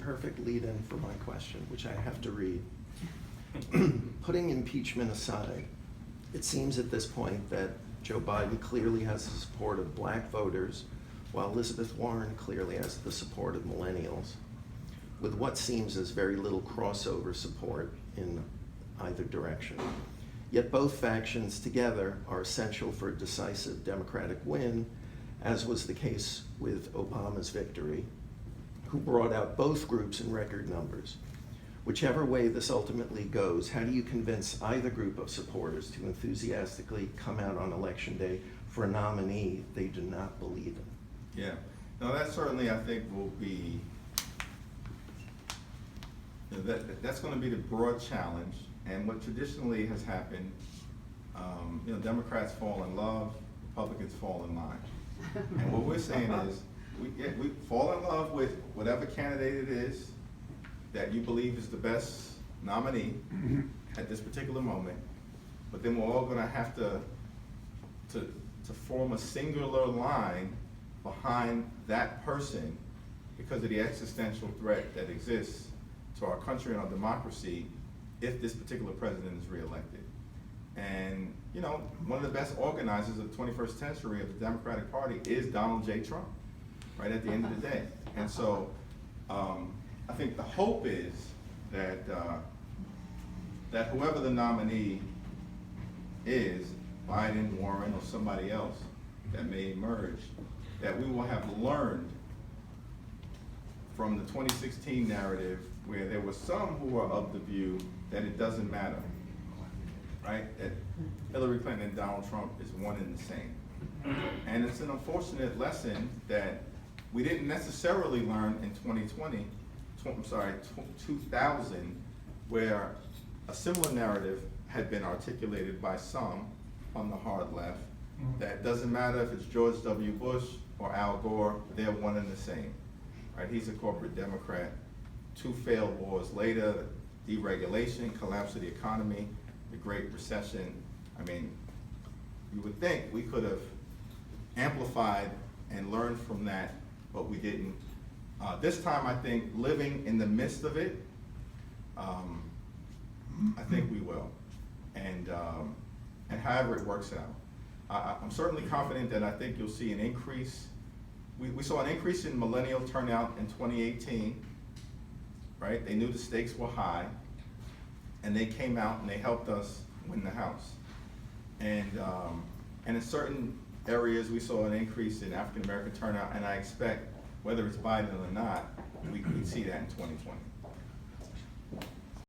perfect lead-in for my question, which I have to read. Putting impeachment aside, it seems at this point that Joe Biden clearly has the support of black voters, while Elizabeth Warren clearly has the support of millennials, with what seems as very little crossover support in either direction. Yet both factions together are essential for a decisive Democratic win, as was the case with Obama's victory, who brought out both groups in record numbers. Whichever way this ultimately goes, how do you convince either group of supporters to enthusiastically come out on Election Day for a nominee they do not believe in? Yeah, no, that certainly I think will be, that's going to be the broad challenge. And what traditionally has happened, Democrats fall in love, Republicans fall in line. And what we're saying is, we fall in love with whatever candidate it is that you believe is the best nominee at this particular moment, but then we're all going to have to form a singular line behind that person because of the existential threat that exists to our country and our democracy if this particular president is reelected. And one of the best organizers of the 21st century of the Democratic Party is Donald J. Trump, right at the end of the day. And so I think the hope is that that whoever the nominee is, Biden, Warren, or somebody else that may emerge, that we will have learned from the 2016 narrative where there were some who were of the view that it doesn't matter, right? That Hillary Clinton and Donald Trump is one and the same. And it's an unfortunate lesson that we didn't necessarily learn in 2000, where a similar narrative had been articulated by some on the hard left, that doesn't matter if it's George W. Bush or Al Gore, they're one and the same, right? He's a corporate Democrat. 2 failed wars later, deregulation, collapse of the economy, the Great Recession. I mean, you would think we could have amplified and learned from that, but we didn't. This time, I think, living in the midst of it, I think we will. And however it works out. I'm certainly confident that I think you'll see an increase. We saw an increase in millennial turnout in 2018, right? They knew the stakes were high, and they came out and they helped us win the House. And in certain areas, we saw an increase in African American turnout, and I expect, whether it's Biden or not, we see that in 2020.